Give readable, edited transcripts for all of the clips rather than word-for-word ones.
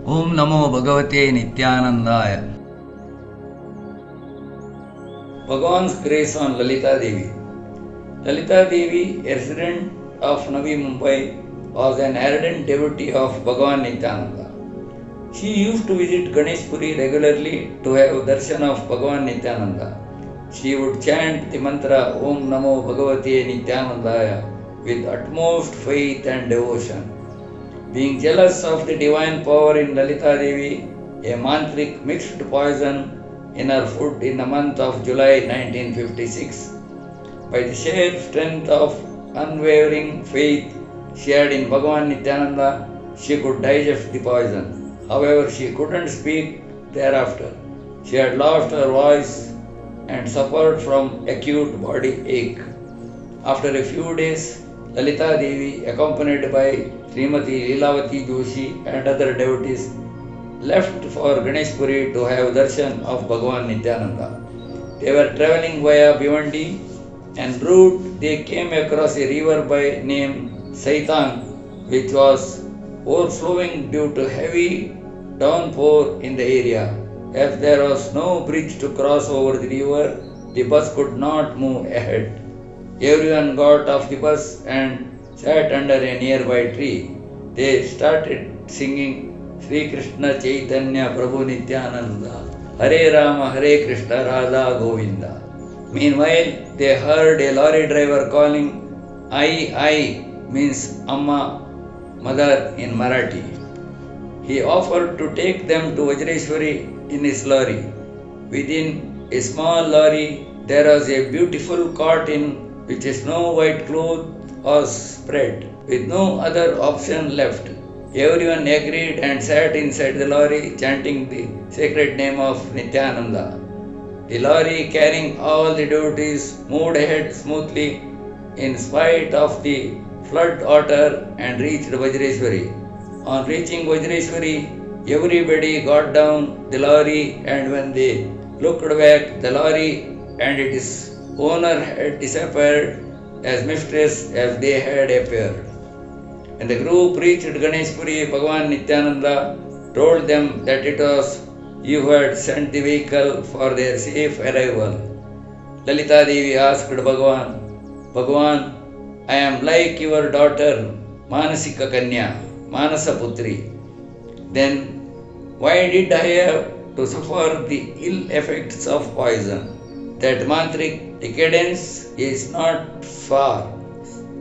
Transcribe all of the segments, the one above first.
Om Namo Bhagavate Nityanandaya. Bhagavan's grace on Lalita Devi. Lalita Devi, a resident of Navi Mumbai, was an ardent devotee of Bhagavan Nityananda. She used to visit Ganesh Puri regularly to have darshan of Bhagavan Nityananda. She would chant the mantra Om Namo Bhagavate Nityanandaya with utmost faith and devotion. Being jealous of the divine power in Lalita Devi, a mantrik mixed poison in her food in the month of July 1956. By the sheer strength of unwavering faith she had in Bhagavan Nityananda, she could digest the poison. However, she couldn't speak thereafter. She had lost her voice and suffered from acute body ache. After a few days, Lalita Devi, accompanied by Srimati Leelavati Joshi and other devotees, left for Ganesh Puri to have darshan of Bhagavan Nityananda. They were travelling via Bhiwandi. En route, they came across a river by name Saitang, which was overflowing due to heavy downpour in the area. As there was no bridge to cross over the river, the bus could not move ahead. Everyone got off the bus and sat under a nearby tree. They started singing Sri Krishna Chaitanya Prabhu Nityananda, Hare Rama Hare Krishna Radha Govinda. Meanwhile, they heard a lorry driver calling I means Amma, mother in Marathi. He offered to take them to Vajreshwari in his lorry. Within a small lorry, there was a beautiful cot in which a snow white cloth was spread. With no other option left, everyone agreed and sat inside the lorry chanting the sacred name of Nityananda. The lorry, carrying all the devotees, moved ahead smoothly in spite of the flood water and reached Vajreshwari. On reaching Vajreshwari, everybody got down the lorry, and when they looked back, the lorry and its owner had disappeared as mysterious as they had appeared. When the group reached Ganesh Puri, Bhagavan Nityananda told them that it was you who had sent the vehicle for their safe arrival. Lalita Devi asked Bhagavan, I am like your daughter Manasika Kanya, Manasa Putri. Then why did I have to suffer the ill effects of poison? That mantric decadence is not far.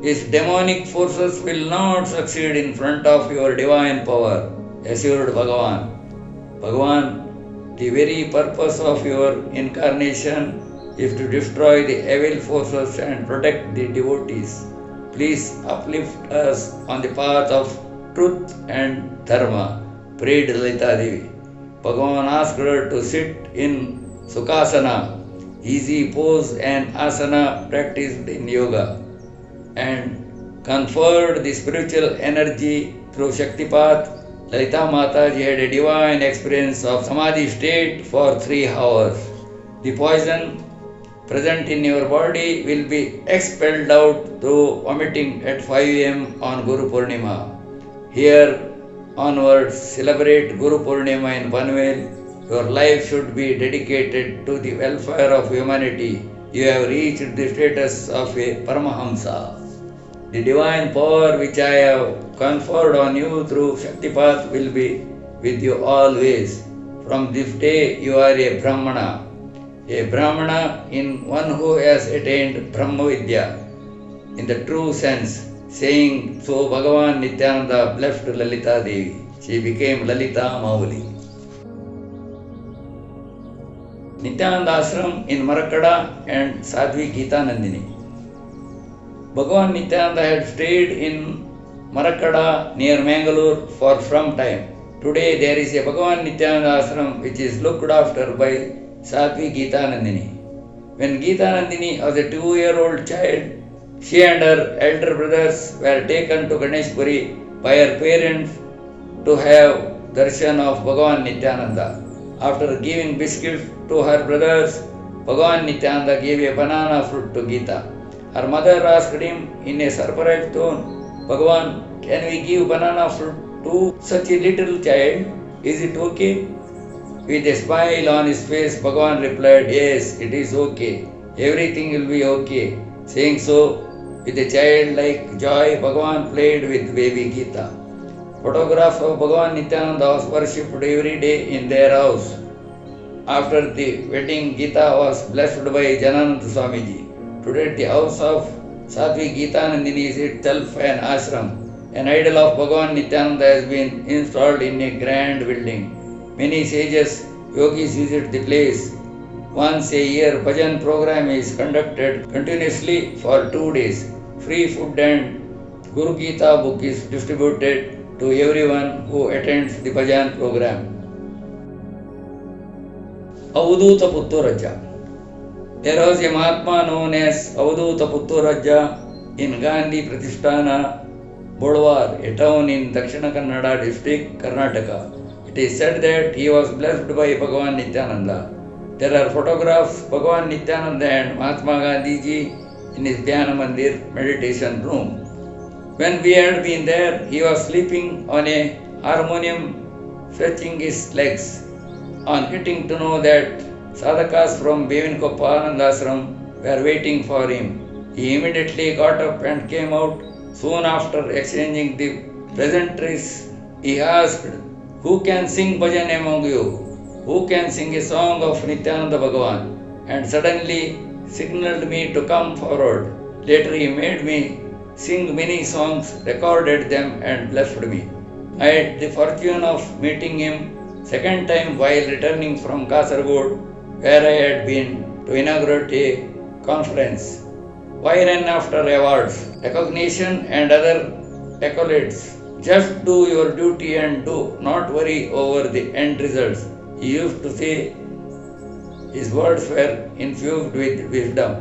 Its demonic forces will not succeed in front of your divine power, assured Bhagavan. Bhagavan, the very purpose of your incarnation is to destroy the evil forces and protect the devotees. Please uplift us on the path of truth and dharma, prayed Lalita Devi. Bhagavan asked her to sit in Sukhasana, easy pose and asana practiced in yoga, and conferred the spiritual energy through Shaktipat. Lalita Mataji had a divine experience of Samadhi state for 3 hours. The poison present in your body will be expelled out through vomiting at 5 am on Guru Purnima. Here onwards, celebrate Guru Purnima in Panvel. Your life should be dedicated to the welfare of humanity. You have reached the status of a Paramahamsa. The divine power which I have conferred on you through Shaktipat will be with you always. From this day you are a Brahmana. A Brahmana in one who has attained Brahma Vidya in the true sense. Saying so, Bhagavan Nityananda blessed Lalita Devi. She became Lalita Mauli. Nityananda Ashram in Marakada and Sadhvi Gita Nandini. Bhagavan Nityananda had stayed in Marakada near Mangalore for some time. Today there is a Bhagavan Nityananda Ashram which is looked after by Sadhvi Gita Nandini. When Gita Nandini was a 2-year-old child, she and her elder brothers were taken to Ganesh Puri by her parents to have darshan of Bhagavan Nityananda. After giving biscuits to her brothers, Bhagavan Nityananda gave a banana fruit to Gita. Her mother asked him in a surprised tone, Bhagavan, can we give banana fruit to such a little child? Is it okay? With a smile on his face, Bhagavan replied, Yes, it is okay. Everything will be okay. Saying so, with a childlike joy, Bhagavan played with baby Geeta. Photograph of Bhagavan Nityananda was worshipped every day in their house. After the wedding, Geeta was blessed by Janananda Swamiji. Today, the house of Sadhvi Geetanandini is itself an ashram. An idol of Bhagavan Nityananda has been installed in a grand building. Many sages, yogis visit the place. Once a year, bhajan program is conducted continuously for 2 days. Free food and Guru Gita book is distributed to everyone who attends the bhajan program. Avadhuta Putturaja. There was a Mahatma known as Avadhuta Putturaja in Gandhi Pratisthana, Bodwar, a town in Dakshina Kannada district, Karnataka. It is said that he was blessed by Bhagavan Nityananda. There are photographs of Bhagavan Nityananda and Mahatma Gandhi ji in his Dhyana Mandir meditation room. When we had been there, he was sleeping on a harmonium, stretching his legs. On getting to know that sadhakas from Bevinkoppa Anandashram were waiting for him, he immediately got up and came out. Soon after exchanging the pleasantries, he asked, Who can sing bhajan among you? Who can sing a song of Nityananda Bhagavan? And suddenly signaled me to come forward. Later he made me sing many songs, recorded them and blessed me. I had the fortune of meeting him second time while returning from Kasaragod, where I had been to inaugurate a conference. Why run after awards, recognition and other accolades? Just do your duty and do not worry over the end results. He used to say. His words were infused with wisdom.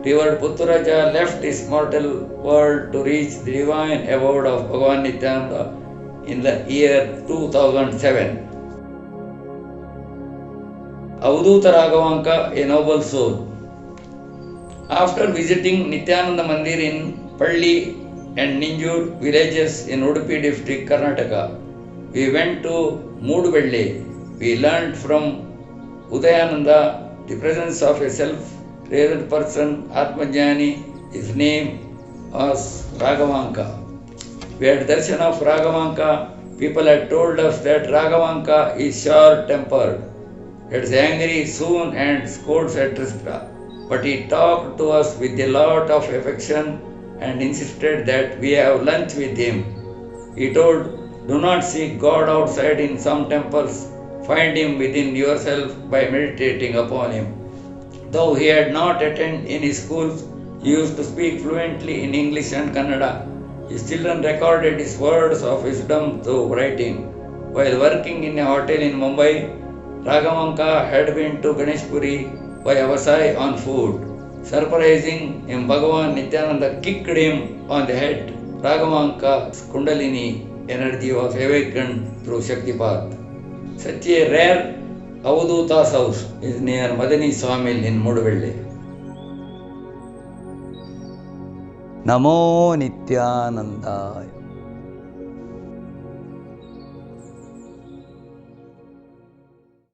Revered Putturaja left his mortal world to reach the divine abode of Bhagavan Nityananda in the year 2007. Avadhuta Raghavanka, a noble soul. After visiting Nityananda Mandir in Palli and Ninjur villages in Udupi district, Karnataka, we went to Moodbelle. We learned from Udayananda the presence of a self-raised person, Atmajnani. His name was Raghavanka. We had darshan of Raghavanka. People had told us that Raghavanka is short-tempered, gets angry soon and scolds etc. But he talked to us with a lot of affection and insisted that we have lunch with him. He told, Do not seek God outside in some temples. Find him within yourself by meditating upon him. Though he had not attended any schools, he used to speak fluently in English and Kannada. His children recorded his words of wisdom through writing. While working in a hotel in Mumbai, Raghavanka had been to Ganeshpuri by Avasai on food. Surprising him, Bhagavan Nityananda kicked him on the head. Raghavanka's Kundalini energy was awakened through Shaktipat. Such a rare Avadhuta's house is near Madani Sawmill in Moodbelle. Namo Nityanandaya.